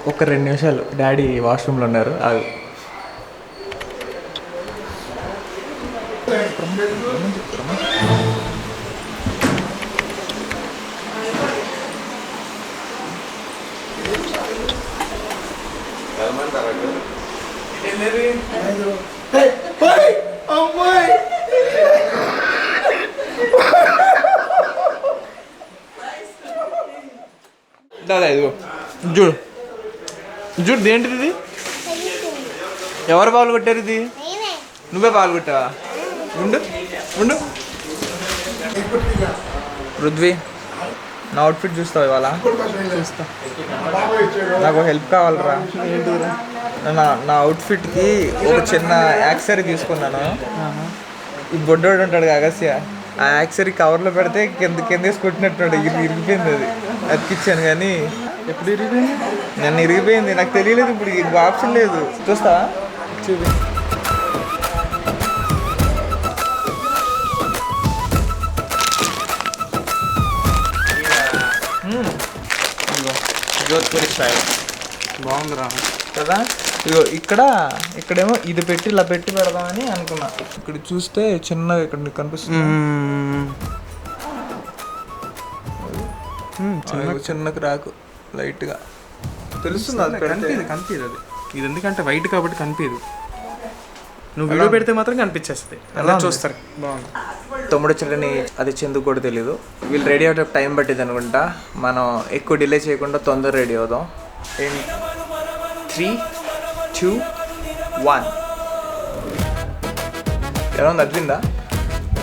ఒక 2 నిమిషాలు డాడీ వాష్రూమ్లో ఉన్నారు. అది ఇదిగో చూడు చూడు దేంటిది ఇది? ఎవరు పాలు కొట్టారు? ఇది నువ్వే పాలు కొట్టావా? ఉండు ఉండు. పృథ్వీ, నా అవుట్ఫిట్ చూస్తావు ఇవాళ? చూస్తా. నాకు హెల్ప్ కావాలరా. నా అవుట్ఫిట్కి ఒక చిన్న యాక్సరీ తీసుకున్నాను. ఈ బొడ్డోడు ఉంటాడు అగస్య, ఆ యాక్సరీ కవర్లో పెడితే కిందేసి కొట్టినట్టున్నాడు. ఇరిగిపోయింది. అది అతికిచ్చాను కానీ ఎప్పుడు ఇరిగిపోయింది? నన్ను ఇరిగిపోయింది. నాకు తెలియలేదు. ఇప్పుడు ఇంకో ఆప్షన్ లేదు. చూస్తావా? చూపి. జోధ్పూరి స్టైల్ బాగుందిరా కదా. ఇగో ఇక్కడేమో ఇది పెట్టి ఇలా పెట్టి పెడదామని అనుకున్నా. ఇక్కడ చూస్తే చిన్నగా ఇక్కడ నీకు కనిపిస్తుంది. చిన్న క్రాక్ లైట్గా తెలుస్తుంది. అది కనిపించదు. అది ఇది ఎందుకంటే వైట్ కాబట్టి కనిపించదు. నువ్వు వీడియో పెడితే మాత్రం కనిపించేస్తుంది. అలా చూస్తారు. బాగుంది. తమ్ముడు చెల్లని అది చెందుకు కూడా తెలీదు. వీళ్ళు రెడీ అవుతే టైం పట్టింది అనుకుంటా. మనం ఎక్కువ డిలే చేయకుండా తొందర రెడీ అవుదాం. 3, 2, 1. ఎలా ఉంది? అదిందా?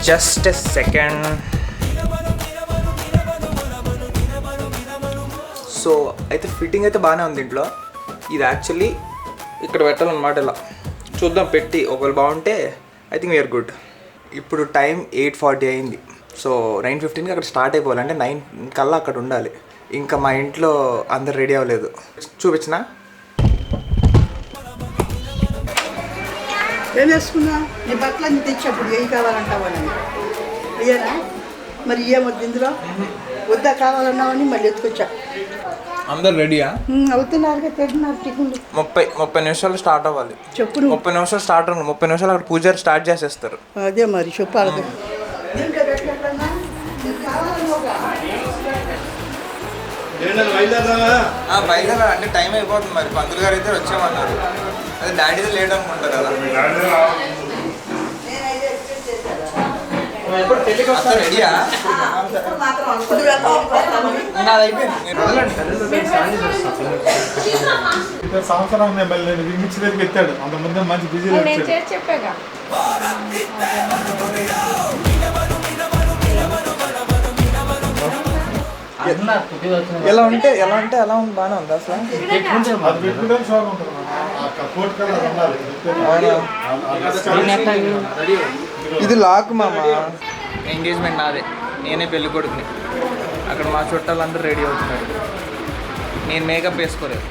Just a second. సో అయితే ఫిట్టింగ్ అయితే బాగానే ఉంది ఇంట్లో. ఇది యాక్చువల్లీ ఇక్కడ పెట్టాలన్నమాట. ఇలా చూద్దాం పెట్టి ఒకవేళ బాగుంటే ఐ థింక్ వీఆర్ గుడ్. ఇప్పుడు టైం 8:40 అయింది. సో 9:15కి అక్కడ స్టార్ట్ అయిపోవాలి. అంటే 9 కల్లా అక్కడ ఉండాలి. ఇంకా మా ఇంట్లో అందరు రెడీ అవ్వలేదు. చూపించినా ఏం వేసుకున్నా? నీ బట్టలు అన్ని తెచ్చినప్పుడు ఏం కావాలంటావని అయ్యానా? మరి ఏమొద్దు ఇందులో వద్దా కావాలన్నావని మళ్ళీ ఎత్తుకొచ్చా. అందరు రెడీయా? అవుతున్నారుగా. తింటున్నారు టిఫిన్లు. 30 నిమిషాలు స్టార్ట్ అవ్వాలి. చెప్పు. 30 నిమిషాలు స్టార్ట్ అవ్వాలి. 30 నిమిషాలు అక్కడ పూజారి స్టార్ట్ చేసేస్తారు. అదే మరి చెప్పాలి. బయలుదేరా అంటే టైం అయిపోతుంది. మరి పంతులు గారు అయితే వచ్చామన్నారు. అదే డాడీది లేట్ అనుకుంటారు కదా. రెడీయా? సంవత్సరం మిర్చి దగ్గరికి ఎత్తాడు. అంతకుముందు మంచి బిజీలో చెప్పాగా. ఎలా ఉంటే ఎలా ఉంది? బాగానే ఉంది అసలు. అది పెట్టుకుంటే షాక్ ఉంటుంది. ఇది లాక్ మామ. ఎంగేజ్మెంట్ నాదే. నేనే పెళ్లి కొడుకుని. అక్కడ మా చుట్టాలందరూ రెడీ అవుతున్నారు. నేను మేకప్ వేసుకోలేదు.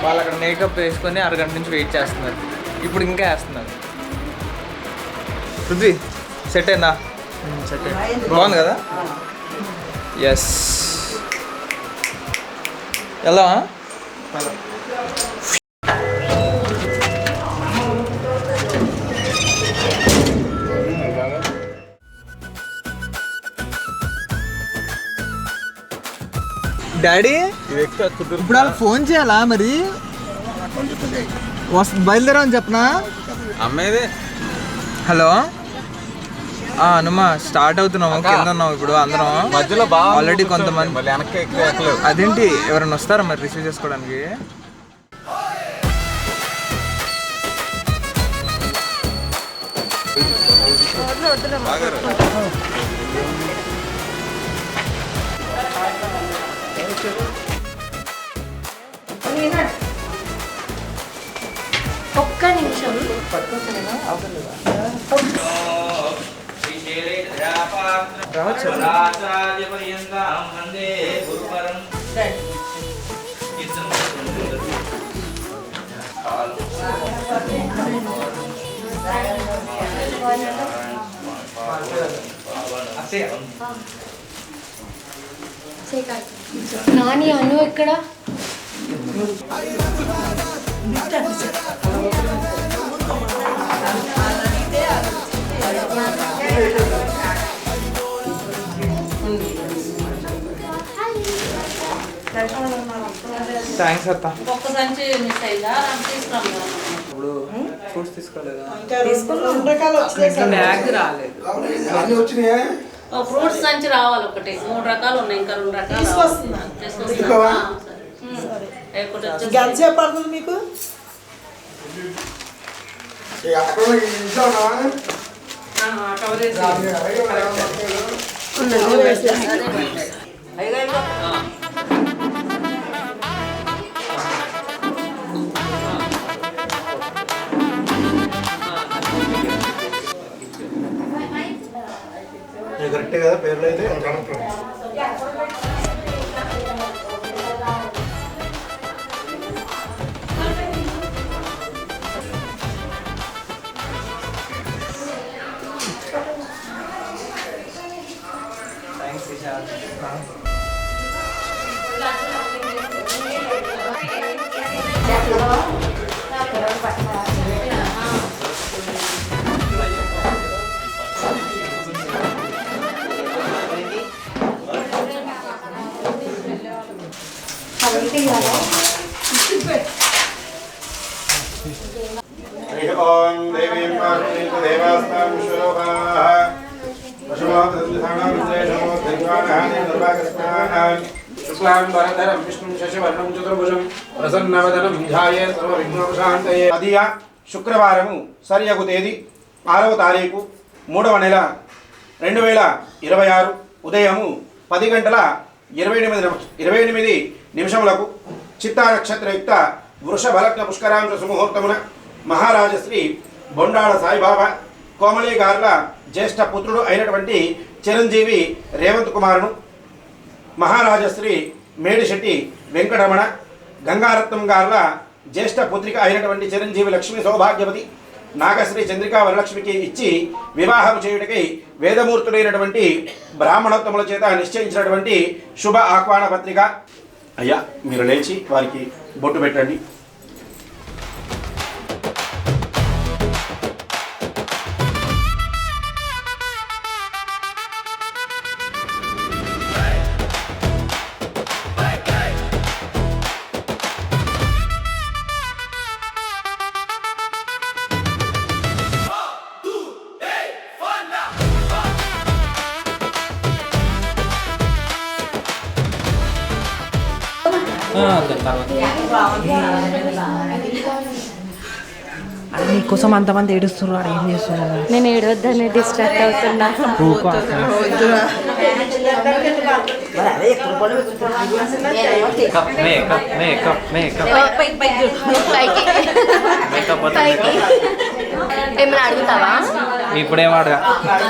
వాళ్ళు అక్కడ మేకప్ వేసుకొని అరగంట నుంచి వెయిట్ చేస్తున్నారు. ఇప్పుడు ఇంకా వేస్తున్నారు. పృథ్వీ సెట్ అయిందా? సెట్ అయింది. బాగుంది కదా? ఎస్. ఎలా డాడీ? ఇప్పుడు వాళ్ళు ఫోన్ చేయాలా మరి? బయలుదేరా అని చెప్పనా? అమ్మేది. హలో అనుమా, స్టార్ట్ అవుతున్నాము. కింద ఉన్నాం ఇప్పుడు అందరం. మధ్యలో ఆల్రెడీ కొంతమంది వెనక్కి ఎక్కలేదు. అదేంటి ఎవరైనా వస్తారా మరి రిసీవ్ చేసుకోవడానికి? ఒక్క నిమిషం. నాని అను ఎక్కడ? థ్యాంక్స్ అత్త. ఒక్క సంచి మిస్ అయిందా తీసుకురాము. ఇప్పుడు ఫ్రూట్స్ తీసుకోలేదా? బ్యాగ్ రాలేదు. ఫ్రూట్స్ సంచి రావాలి ఒకటి. 3 రకాలు ఉన్నాయి, ఇంకా 2 రకాలు తీసుకొస్తున్నా. ఎంతసేపు పడుతుంది మీకు? కరెక్టే కదా పేర్లు అయితే ఓం దేవీం పార్వతీం దేవాస్తాం శోభాః పశుమాతృధానాం విశేషమో దివ్యానాని దుర్వాగస్నాః శుక్లాం వరదరం విష్ణుం శశివర్ణం చతుర్భుజం ప్రసన్నవదనం ధ్యాయే సర్వవిఘ్నోపశాంతయే. అదియ శుక్రవారము సరియగు తేదీ 6వ తారీఖు 3వ నెల 2026 ఉదయము 10 గంటల 28 నిమిషములకు చిత్తా నక్షత్రయుక్త వృషభలగ్న పుష్కరాంశ సుముహూర్తమున మహారాజశ్రీ బొండాడ సాయిబాబా కోమలి గారుల జ్యేష్ఠ పుత్రుడు అయినటువంటి చిరంజీవి రేవంత్ కుమారును, మహారాజశ్రీ మేడిశెట్టి వెంకటరమణ గంగారత్నం గారుల జ్యేష్ఠ పుత్రిక అయినటువంటి చిరంజీవి లక్ష్మీ సౌభాగ్యవతి నాగశ్రీ చంద్రికా వరలక్ష్మికి ఇచ్చి వివాహం చేయుటకై వేదమూర్తుడైనటువంటి బ్రాహ్మణోత్తముల చేత నిశ్చయించినటువంటి శుభ ఆహ్వాన పత్రిక. అయ్యా మీరు లేచి వారికి బొట్టు పెట్టండి. నీకోసం అంతమంది ఏడుస్తున్నారు, ఏం చేస్తున్నారు? నేను ఏడవద్దని డిస్ట్రాక్ట్ అవుతున్నా. ఏమైనా అడుగుతావా? ఇప్పుడేం అడగా,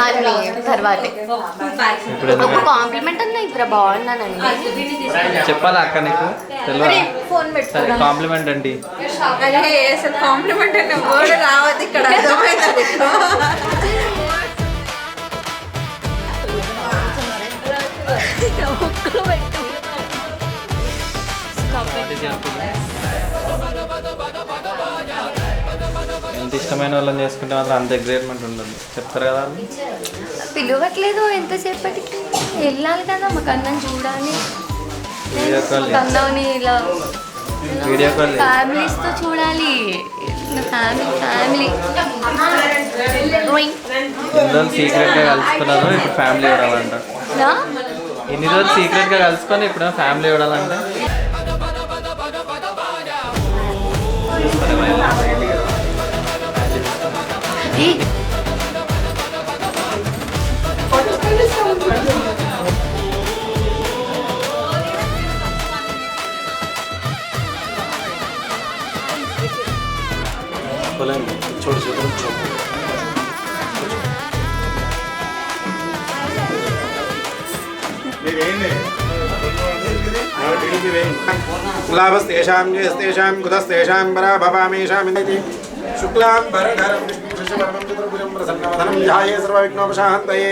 అది తర్వాతే. ఒక కాంప్లిమెంట్ అన్నా ఇప్పుడు బాగున్నానండి చెప్పాలా అక్క? నీకు తెలియదు. ఫోన్ పెట్టుకో. కాంప్లిమెంట్ అండి. కాంప్లిమెంట్ అనే వర్డ్ రావద్దు ఇక్కడ. ఎంత ఇష్టమైన వాళ్ళని చేసుకుంటే మాత్రం అంత ఎగ్జైట్మెంట్ ఉండదు, చెప్తారు కదా. పిలవట్లేదు ఎంతసేపటికి? వెళ్ళాలి కదా, మాకు అన్నం చూడాలి. వీడియో కాల్ అన్నని ఇలా వీడియో కాల్ ఫ్యామిలీస్తో చూడాలి. ఫ్యామిలీ ఇన్ని రోజులు సీక్రెట్గా కలుసుకున్నారు, ఇప్పుడు ఫ్యామిలీ చూడాలంట. ఇన్ని రోజులు సీక్రెట్గా కలుసుకొని ఇప్పుడు ఫ్యామిలీ చూడాలంటే छोटे छोटे बच्चों लाभस्तेषां जयस्तेषां कुतस्तेषां परा भवामेषामिति शुक्लां वरधरं विष्णुं शशिवर्णं चतुर्भुजं प्रसन्नवदनं ध्याये सर्वविघ्नोपशान्तये.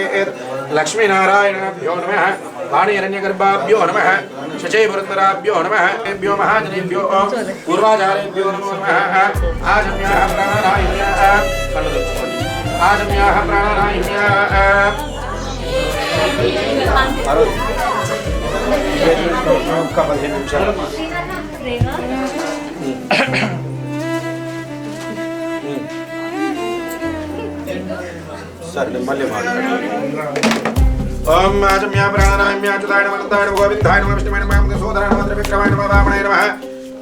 लक्ष्मीनारायणाभ्यो नमः. वाणिरण्यगर्भाभ्यो नमः शचैवृत्तराभ्यो नमः तेभ्यो महाजनेभ्यो पूर्वाचारेभ्यो नमो नमः आजम्याः प्राणानाहिन्याः आजम्याः प्राणानाहिन्याः ఒక్క 15 నిమిషాలు సరే మళ్ళీ ఓం ఆజమ్యా ప్రాణాయామ్యా చుదాయ నమః తాయ గోవిందాయ నమః విష్ణువే నమః మధుసూదనాయ నమః త్రివిక్రమాయ నమః వామనాయ నమః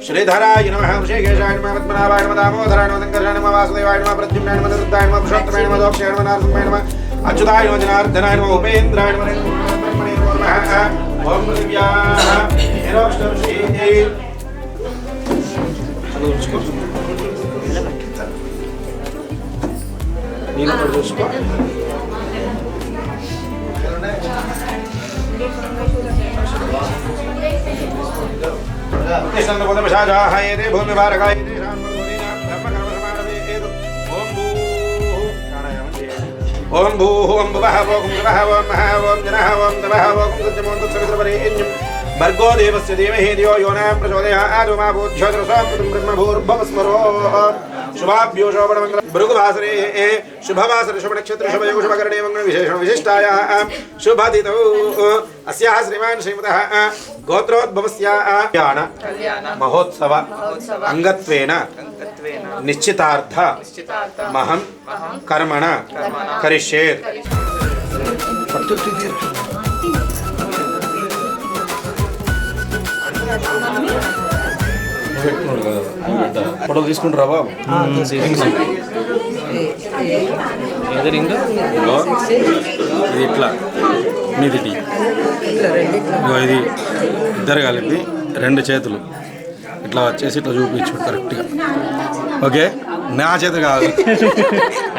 శ్రీధరాయ నమః ఋషికేశాయ నమః పద్మనాభాయ నమః దామోదరాయ నమః శంకరాయ నమః వాసుదేవాయ నమః ప్రద్యుమ్నాయ నమః నిరుద్ధాయ నమః పురుషోత్తమాయ నమః దోక్షాయ నమః నారసింహాయ నమః అచ్యుతాయ నమః జనార్దనాయ నమః ఉపేంద్రాయ నమః ఓం దివ్యాః నిరోక్షర్షి చదువుచుకో నీళ్ళు కూడా చూసుకో कृष्णन्दबोधमशाजाहायते भूमिभारकायते ओम भूः ओम भुवः ओम भुवः ओम महः ओम जनः ओम तमः ओम सत्यमोऽन्तु सवितृवरेण्यं भर्गो देवस्य धीमहि धियो यो न प्रचोदयात् मा भूज्योतिरसां ब्रह्मभूर्भवस्मरो शुभाभ्यो शोभनमङ्गल भृगुवासरे शुभवासरे शुभनक्षत्र शुभयोग शुभकरणे मंगल विशेषण विशिष्टायाः शुभतिथौ अस्याः श्रीमान् श्रीमतः गोत्रोद्भवस्याः कल्याण महोत्सव अंगत्वेन निश्चितार्थ महं कर्मण करिष्ये ఫోటో తీసుకుంటారా బాబు ఇది ఇట్లా మీది ఇది ఇద్దరు కలిపి 2 చేతులు ఇట్లా వచ్చేసి ఇట్లా చూపించు కరెక్ట్గా ఓకే నా చేతి కాదు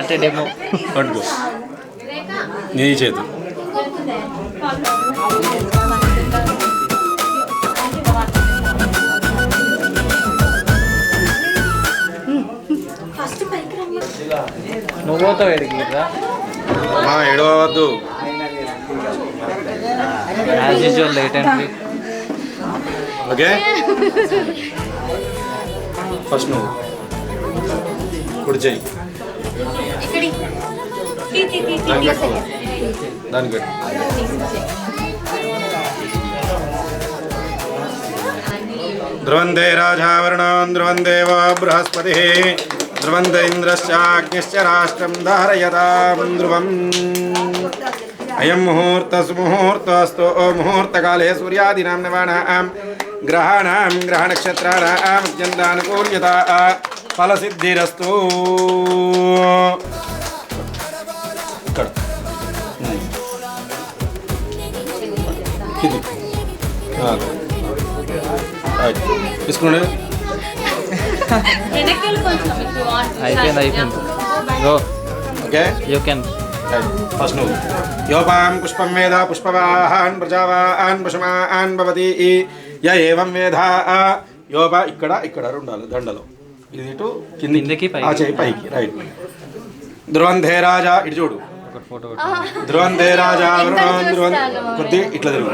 అంటే డెమో పట్టుకో నీ చేతి నువ్వు పోతావు ఎడిగిరా ఏడవద్దు as usual late entry okay first నువ్వు కుడి చెయ్యి దానికి పెట్టు ధ్రువందే రాజావరణం ధ్రువందేవ బృహస్పతి ధ్రువంద ఇంద్రశ్చాగ్నిశ్చ రాష్ట్రం ధారయతాం ధ్రువం అయం ముహూర్తస్ముహూర్తస్తు ముహూర్తకాలే సూర్యాదీనాం నవానాం గ్రహాణాం గ్రహనక్షత్రాణాం అత్యంతానుకూల్యతా ఫలసిద్ధిరస్తు ఇక్కడ తీసుకోండి అయిపోయింది go okay you can first నువ్వు యోపాం పుష్పం వేద పుష్పవాహాన్ ప్రజావాన్ పశుమాన్ భవతి య ఏవం వేద యోప ఇక్కడ ఇక్కడ ఉండాలి దండలో ఇది ఇటు కిందకి పైకి. చేయి పైకి రైట్ ధ్రువంధే రాజా ఇటు చూడు ఫోటో ధ్రువంధే రాజా వరుణం ధ్రువం కొద్ది ఇట్లా తిరుగు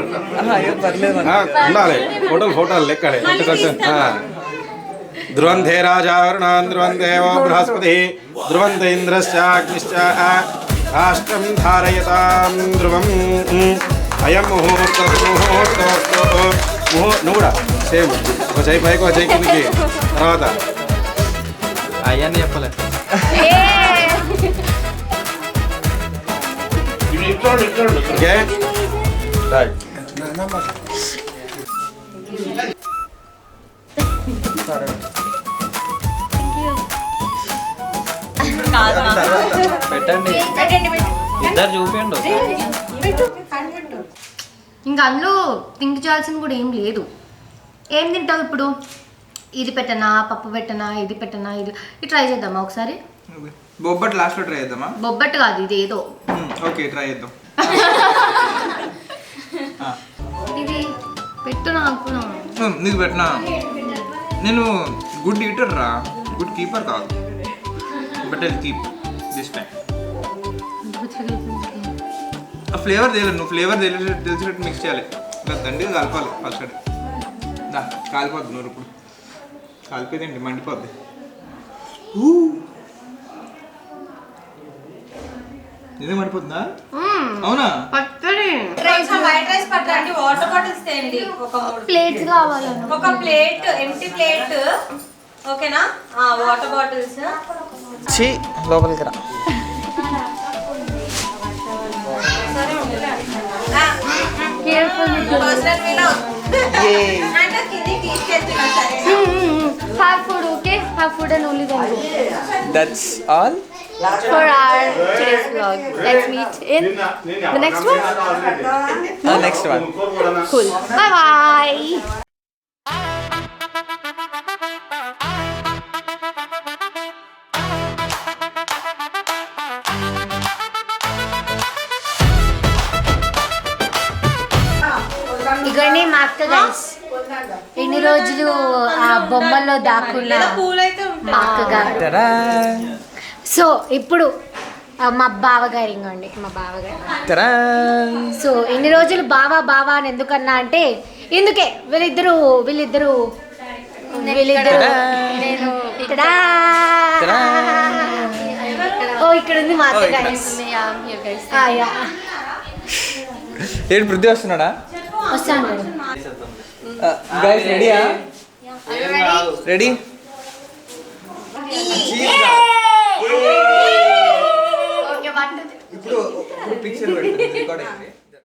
ఉండాలి ఫోటోలు లెక్కడే ధ్రువంధే రాజా వరుణం ధ్రువందేవో బృహస్పతి ధ్రువంత ఇంద్రశ్చాగ్నిశ్చ రాష్ట్రం ధారయతాం ధ్రువం అయం ముహూర్తస్ముహూర్తస్తు నువ్వు కూడా సేమ్ ఒక చేయి పైకి ఒక చేయి కిందికి తర్వాత అయ్యని చెప్పలే ఓకే రైట్ పెట్టండి ఇద్దరు చూపిండు ఇంకా అందులో థింక్ చేయాల్సింది కూడా ఏం లేదు. ఏం తింటావు ఇప్పుడు? ఇది పెట్టనా, పప్పు పెట్టనా, ఇది పెట్టనా, ఇది ట్రై చేద్దామా ఒకసారి? బొబ్బట్ లాస్ట్లో ట్రై చేద్దామా? బొబ్బట్టు కాదు, ఇది ఏదో. ఓకే ట్రై చేద్దాం. ఇది పెట్టు నాకు. నీకు పెట్టినా నేను గుడ్ ఈటర్ రా, గుడ్ కీపర్ కాదు. But I keep this time. Flavour తెలియదు, నువ్వు ఫ్లేవర్ తెలిసినట్టు మిక్స్ చేయాలి. ఇలా దండిగా కలపాలి ఫస్ట్. దా కాలిపోద్ది నూరు ఇప్పుడు. కాలిపోయిందండి, మండిపోద్ది. నిజం మండిపోతుందా? అవునా? పచ్చడి కొంచెం వైట్ రైస్ పట్టండి, వాటర్ బాటిల్స్ తేండి, ఒక 3 ప్లేట్స్ కావాలన్న. ఒక ప్లేట్, ఎంటీ ప్లేట్, ఓకేనా? Water bottles. చీ లోపలికి రా. పర్సనల్ మీలో అంటే కింది తీసుకెళ్తున్నా, సరే? Have food, okay? Have food and only then go. That's all For our today's vlog. Let's meet in the next one. next one. Cool. Bye bye. ఇగోండి మా అక్క గైస్, ఇన్ని రోజులు ఆ బొమ్మల్లో దాక్కున్న పూలైతే ఉంటాయి. మా అక్క గారు. సో ఇప్పుడు మా బావగారు, ఇంకోండి మా బావగారు. సో ఇన్ని రోజులు బావా బావా అని ఎందుకన్నా అంటే ఎందుకే వీళ్ళిద్దరు నేను ఇక్కడ ఓ ఇక్కడ ఉంది మా అక్క గైస్. ఏంటి పృథ్వీ వస్తున్నాడా? వస్తాను. గైస్ రెడీయా? రెడీ? ఇప్పుడు పిక్చర్ పెడుతుంది.